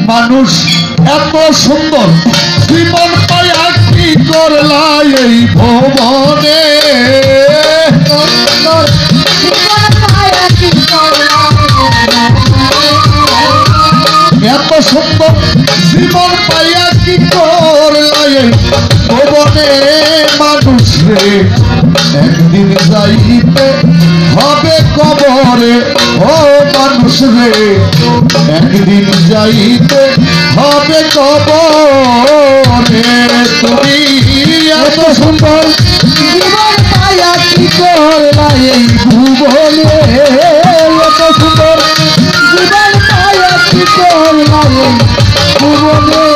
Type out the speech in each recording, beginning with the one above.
মানুষ এত সুন্দর জীবন পায়া কি করলা এই ভুবনে এত সুন্দর জীবন পাইয়া কি করলা এই ভুবনে মানুষ রে একদিন যাইতে হবে কবরে ও মানুষ রে একদিন যাইতে হবে কবরে তুমি এত সুন্দর জীবন পাইয়া কি করলা এই ভুবনে এত সুন্দর জীবন পাইয়া কি করলা এই ভুবনে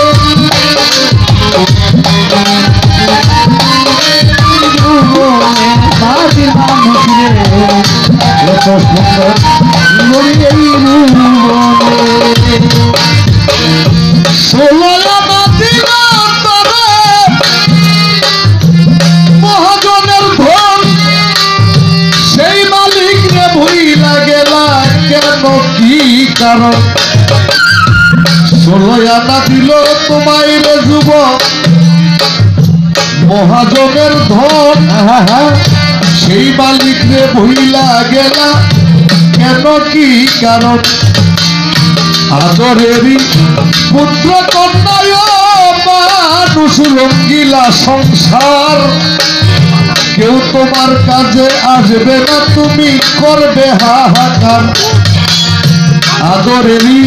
মহাজনের ধন সেই মালিক রে ভুইলা গেলা কেন কি কারণ 16 আনা দিল তোমায় রে যুবক মহাজনের ধন সেই মালিক রে ভুইলা গেলা কেন কি কারণ আদরেরই পুত্র কন্যায় মানুষ রঙ্গিলা সংসার কেউ তোমার কাজে আসবে না তুমি করবে হাহাকার আদরেরই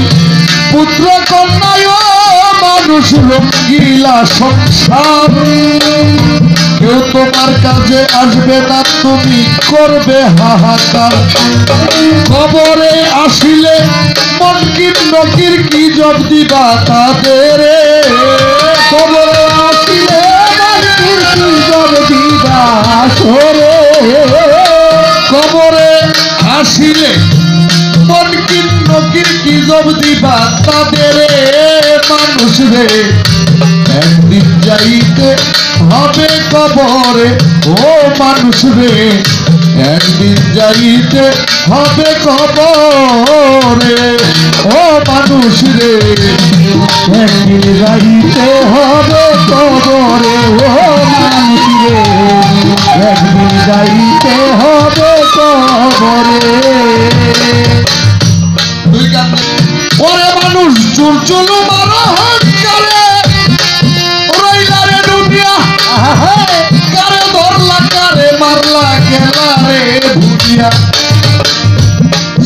পুত্র কন্যায় মানুষ রঙ্গিলা সংসার কেউ তোমার কাজে আসবে না তুমি করবে হাহাকার কবরে আসিলে মনকির নকির কি জব দিবা তাদের কবরে আসিলে মনকির কি জব দিবা সরে কবরে আসিলে মনকির নকির কি জব দিবা তাদের মানুষ রে একদিন যাইতে হবে কবরে ও মানুষ রে একদিন যাইতে হবে কবরে ও মানুষ রে একদিন যাইতে হবে কবরে ও মানুষ রে একদিন যাইতে হবে কবরে ওরে মানুষ চুলচুলু মারা হকারে রইলা রে ডুবিয়া কারে ধরলা কারে মারলা গেলা রে ভুলিয়া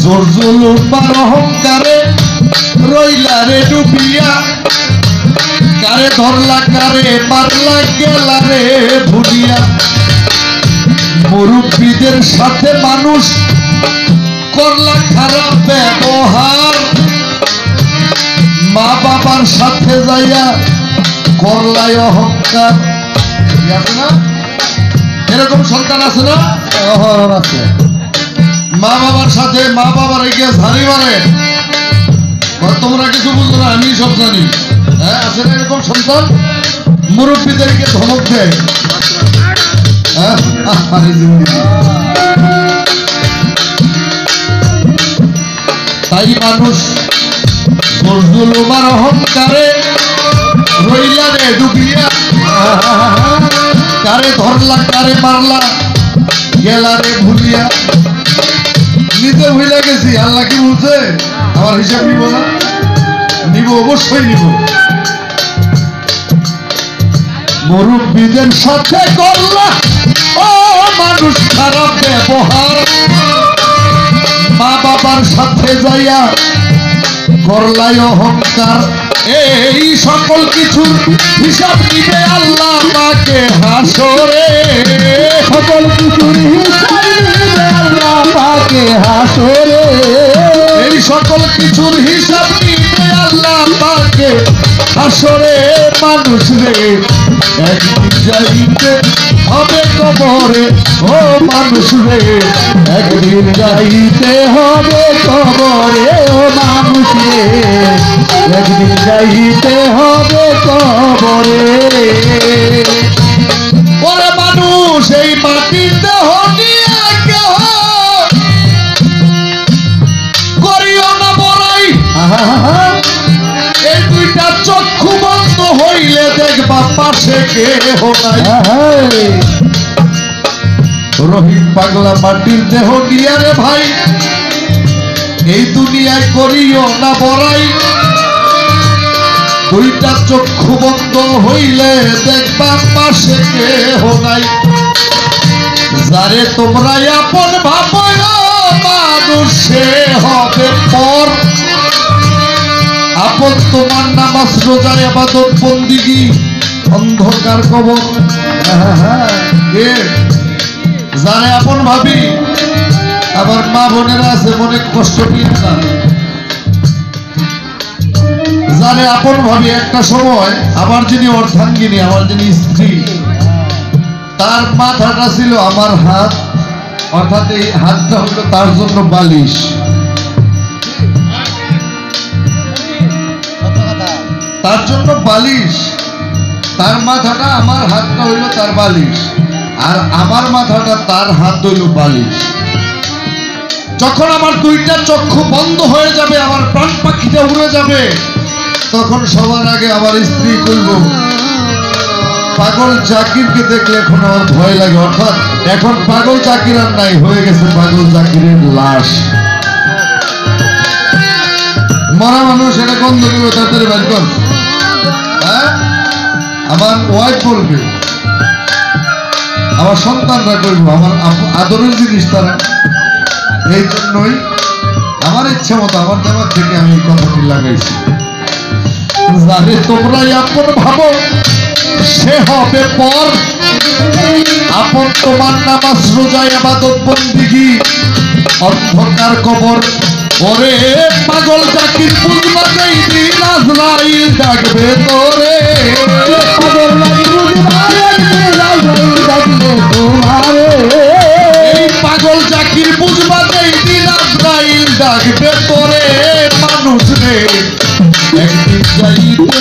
জোর জুলুম মার অহংকারে রইলা রে ডুবিয়া কারে ধরলা কারে মারলা গেলা রে ভুলিয়া মুরব্বীদের সাথে মানুষ করলা খারাপ ব্যবহার মা বাবার সাথে যাইয়া করলাই অহংকার আছে না এরকম সন্তান আছে না আছে মা বাবার সাথে মা বাবার এগিয়ে ঝাড়ি মারে তোমরা কিছু বুঝো না আমি সব জানি হ্যাঁ আছে না এরকম সন্তান মুরব্বীদেরকে ধমক দেয় তাই মানুষ জুলুমার অহংকারে রইলা রে ডুবিয়া কারে ধরলা কারে মারলা গেলা রে ভুলিয়া নিজে ভুলে গেছি আল্লাহ কি বলছে আমার হিসাব নিব না নিব অবশ্যই নিব মুরব্বীদের সাথে করলা ও মানুষ খারাপ ব্যবহার মা বাবার সাথে যাইয়া করলাই অহংকার এই সকল কিছুর হিসাব নিবে আল্লাহ পাকে হাসরে সকল কিছুর হিসাব নিবে আল্লাহ পাকে হাসরে এই সকল কিছুর হিসাব নিবে আল্লাহ পাকে হাসরে মানুষ রে একদিন যাইতে হবে কবরে ও মানুষ রে একদিন যাইতে হবে কবরে ও মানুষ রে একদিন যাইতে হবে কবরে ওরে মানুষ এই মাটিতে হনিয়া কেহ করিও না বড়াই এই কেহ নাই। রহিম পাগলা মাটির দেহ নিয়া রে ভাই এই দুনিয়ায় করিও না বড়াই। দুইটা চক্ষু বন্ধ হইলে দেখবা পাশে কেহ নাই। যারে তোমরা আপন ভাবো মানুষ সে হবে পর। আপন তোমার নামাজ রোজা ইবাদত বন্দিগি অন্ধকার কবর। যারে আপন ভাবি আবার মা বোনেরা আছে মনে কষ্ট নিয়ে না। যারে আপন ভাবি একটা সময় আমার যিনি অর্ধাঙ্গিনী আমার যিনি স্ত্রী তার মাথাটা ছিল আমার হাত, অর্থাৎ এই হাতটা হলো তার জন্য বালিশ। তার জন্য বালিশ, তার মাথাটা আমার হাতটা হইল তার বালিশ, আর আমার মাথাটা তার হাত হইল বালিশ। যখন আমার দুইটা চক্ষু বন্ধ হয়ে যাবে, আমার প্রাণ পাখিটা উড়ে যাবে, তখন সবার আগে আমার স্ত্রী কইব পাগল জাকিরকে দেখলে এখন আমার ভয় লাগে। অর্থাৎ এখন পাগল জাকির আর নাই, হয়ে গেছে পাগল জাকিরের লাশ। মরা মানুষ এটা গন্ধ দেবে তাড়াতাড়ি বের কর। হ্যাঁ, আমার ওয়াইফ বলবে, আমার সন্তানরা করবো, আমার আদরের জিনিস তারা। এই জন্যই আমার ইচ্ছা মতো আমার দেওয়ার থেকে আমি এই কথাটি লাগাইছি। যারে তোমরা আপন ভাবো সে হবে পর। আপন তোমার নামাজ রোজা ইবাদত বন্দিগি অন্ধকার কবর। ওরে পাগল জাকির বুঝবা যেই দিন আজরাইল ডাকবে তোরে। পাগল জাকির বুঝবা যেই দিন আজরাইল ডাকবে তোমারে। এই পাগল জাকির বুঝবা যেই দিন আজরাইল ডাকবে তোরে। মানুষ রে একদিন যাইতে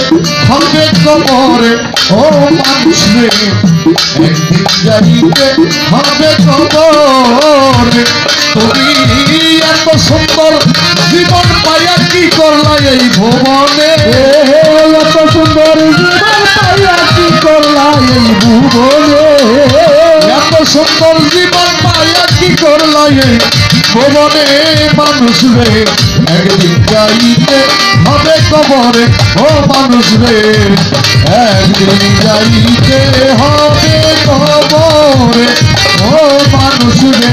হবে কবরে। ও মানুষ রে একদিন যাইতে হবে কবরে। তুমি এত সুন্দর জীবন পাইয়া কি করলা এই ভুবনে। এত সুন্দর জীবন পাইয়া কি করলা এই ভুবনে। এত সুন্দর জীবন পাইয়া কি করলা এই ভুবনে। মানুষ রে একদিন যাইতে হবে কবরে। ও মানুষ রে একদিন যাইতে হবে কবরে। ও মানুষ রে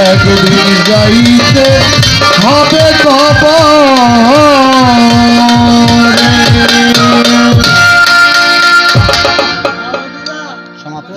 একদিন যাইতে হবে কবরে। সমাপ্ত।